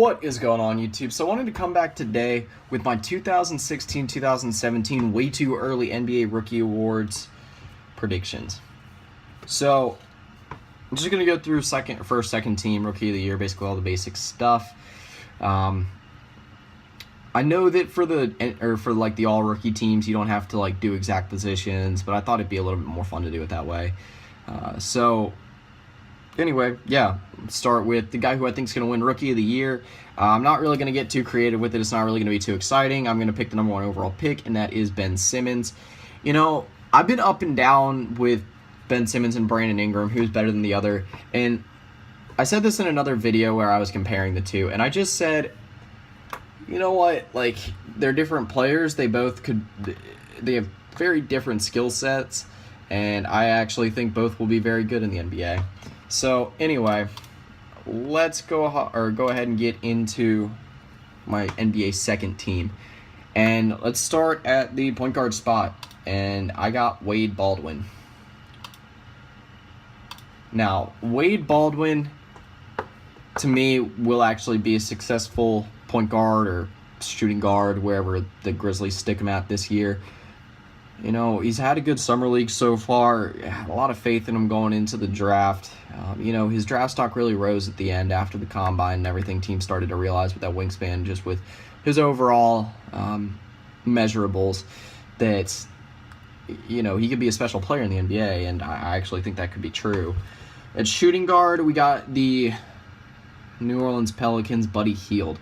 What is going on, YouTube? So I wanted to come back today with my 2016-2017 way too early NBA Rookie Awards predictions. So I'm just going to go through first, second team, Rookie of the Year, basically all the basic stuff. I know that for the all rookie teams, you don't have to do exact positions, but I thought it'd be a little bit more fun to do it that way. Anyway, yeah, start with the guy who I think is going to win Rookie of the Year. I'm not really going to get too creative with it. It's not really going to be too exciting. I'm going to pick the number one overall pick, and that is Ben Simmons. You know, I've been up and down with Ben Simmons and Brandon Ingram, who's better than the other. And I said this in another video where I was comparing the two, and I just said, you know what? They're different players. They have very different skill sets, and I actually think both will be very good in the NBA. So anyway, let's go ahead and get into my NBA second team. And let's start at the point guard spot. And I got Wade Baldwin. Now, Wade Baldwin, to me, will actually be a successful point guard or shooting guard, wherever the Grizzlies stick him at this year. You know, he's had a good summer league so far. Had a lot of faith in him going into the draft. His draft stock really rose at the end after the combine and everything. Teams started to realize with that wingspan, just with his overall measurables, that, he could be a special player in the NBA, and I actually think that could be true. At shooting guard, we got the New Orleans Pelicans' Buddy Hield.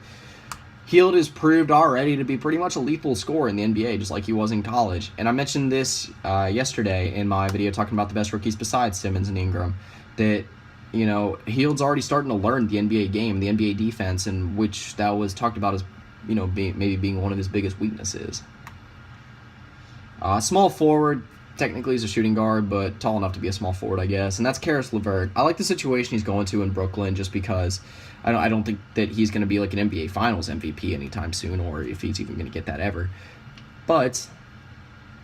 Hield is proved already to be pretty much a lethal scorer in the NBA, just like he was in college. And I mentioned this yesterday in my video talking about the best rookies besides Simmons and Ingram, that, Hield's already starting to learn the NBA game, the NBA defense, and which that was talked about as, maybe being one of his biggest weaknesses. Small forward, technically he's a shooting guard, but tall enough to be a small forward, I guess. And that's Caris LeVert. I like the situation he's going to in Brooklyn just because I don't think that he's going to be like an NBA Finals MVP anytime soon, or if he's even going to get that ever. But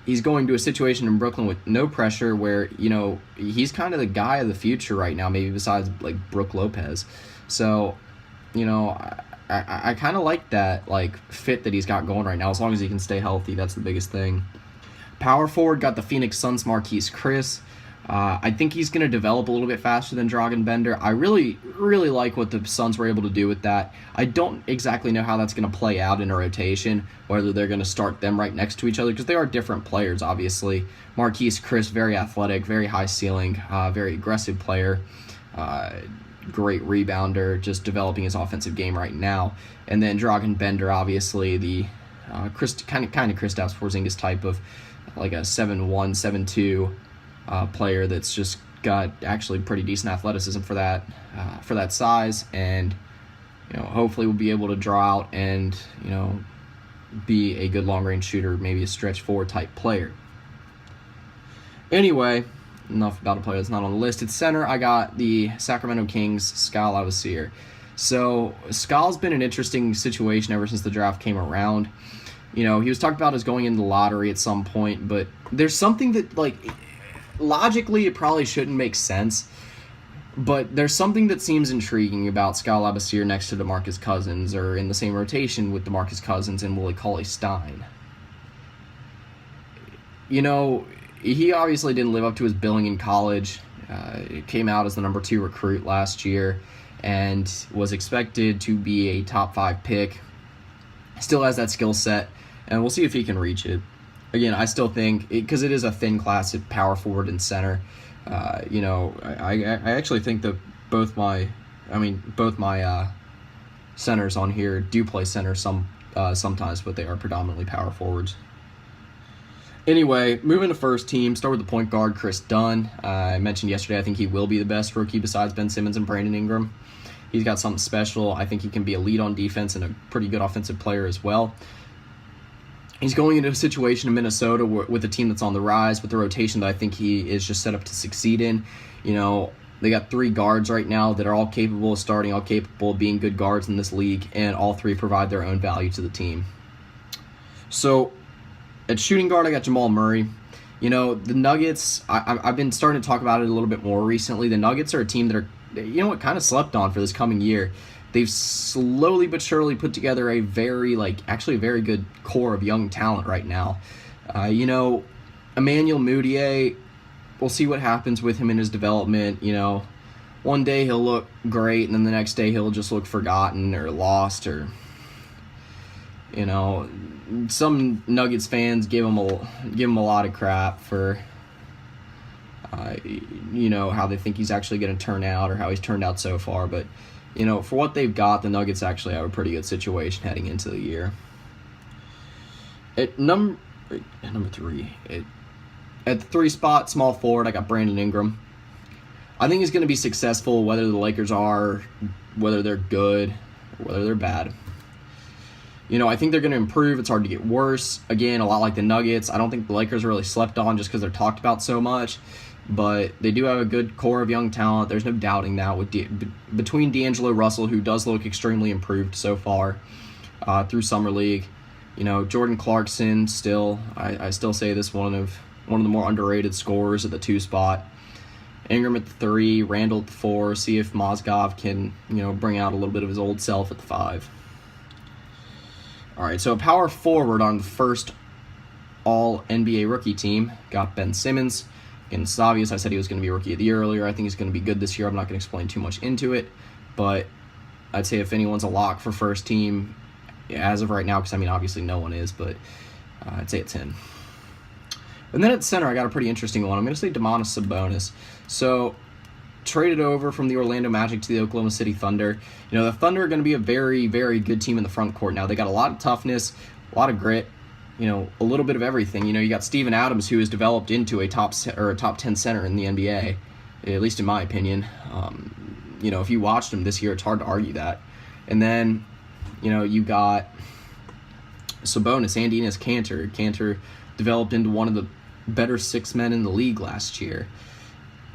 he's going to a situation in Brooklyn with no pressure where, he's kind of the guy of the future right now, maybe besides Brook Lopez. So, I kind of like that fit that he's got going right now, as long as he can stay healthy. That's the biggest thing. Power forward, got the Phoenix Suns' Marquese Kris. I think he's going to develop a little bit faster than Dragan Bender. I really, really like what the Suns were able to do with that. I don't exactly know how that's going to play out in a rotation, whether they're going to start them right next to each other, because they are different players, obviously. Marquese Kris, very athletic, very high ceiling, very aggressive player, great rebounder, just developing his offensive game right now. And then Dragan Bender, obviously, the kind of Kristaps Porzingis type of a 7'1", 7'2", player that's just got actually pretty decent athleticism for that size, and hopefully will be able to draw out and be a good long range shooter, maybe a stretch four type player. Anyway, enough about a player that's not on the list. At center, I got the Sacramento Kings' Skal Labissiere. So Skal's been an interesting situation ever since the draft came around. He was talked about as going into the lottery at some point, but there's something that, logically it probably shouldn't make sense, but there's something that seems intriguing about Skal Labissiere next to DeMarcus Cousins, or in the same rotation with DeMarcus Cousins and Willie Cauley-Stein. He obviously didn't live up to his billing in college. He came out as the number 2 recruit last year and was expected to be a top 5 pick. Still has that skill set, and we'll see if he can reach it. Again, I still think, because it is a thin class at power forward and center, I actually think that both my centers on here do play center sometimes, but they are predominantly power forwards. Anyway, moving to first team, start with the point guard, Kris Dunn. I mentioned yesterday I think he will be the best rookie besides Ben Simmons and Brandon Ingram. He's got something special. I think he can be a lead on defense and a pretty good offensive player as well. He's going into a situation in Minnesota with a team that's on the rise, with the rotation that I think he is just set up to succeed in. They got 3 guards right now that are all capable of starting, all capable of being good guards in this league, and all 3 provide their own value to the team. So, at shooting guard, I got Jamal Murray. The Nuggets, I've been starting to talk about it a little bit more recently. The Nuggets are a team that are, kind of slept on for this coming year. they've slowly but surely put together a very, actually a very good core of young talent right now. Emmanuel Mudiay, we'll see what happens with him in his development. One day he'll look great, and then the next day he'll just look forgotten or lost, or some Nuggets fans give him a lot of crap for how they think he's actually going to turn out or how he's turned out so far. But for what they've got, the Nuggets actually have a pretty good situation heading into the year. At number 3, at the 3 spot, small forward, I got Brandon Ingram. I think he's going to be successful whether the Lakers are, whether they're good, or whether they're bad. I think they're going to improve. It's hard to get worse. Again, a lot like the Nuggets. I don't think the Lakers are really slept on just because they're talked about so much. But they do have a good core of young talent. There's no doubting that. Between D'Angelo Russell, who does look extremely improved so far through Summer League, Jordan Clarkson, I still say this one of the more underrated scorers at the 2 spot. Ingram at the 3, Randall at the 4. See if Mozgov can bring out a little bit of his old self at the 5. All right, so a power forward on the first All-NBA rookie team got Ben Simmons. Again, it's obvious. I said he was going to be Rookie of the Year earlier. I think he's going to be good this year. I'm not going to explain too much into it, but I'd say if anyone's a lock for first team, as of right now, because obviously no one is, but I'd say it's him. And then at center, I got a pretty interesting one. I'm going to say Domantas Sabonis. So, traded over from the Orlando Magic to the Oklahoma City Thunder. The Thunder are going to be a very, very good team in the front court now. They got a lot of toughness, a lot of grit, a little bit of everything. You got Steven Adams, who has developed into a top 10 center in the NBA, at least in my opinion. If you watched him this year, it's hard to argue that. And then, you got Sabonis, Andy Enes Kanter. Kanter developed into one of the better 6 men in the league last year.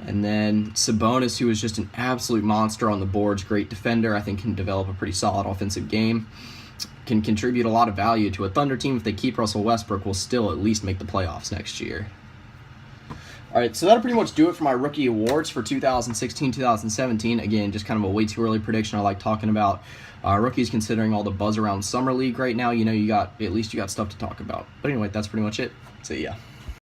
And then Sabonis, who is just an absolute monster on the boards, great defender, I think can develop a pretty solid offensive game, can contribute a lot of value to a Thunder team. If they keep Russell Westbrook, will still at least make the playoffs next year. All right, so that'll pretty much do it for my rookie awards for 2016-2017. Again, just kind of a way too early prediction. I like talking about rookies considering all the buzz around Summer League right now. You got stuff to talk about. But anyway, that's pretty much it. See ya.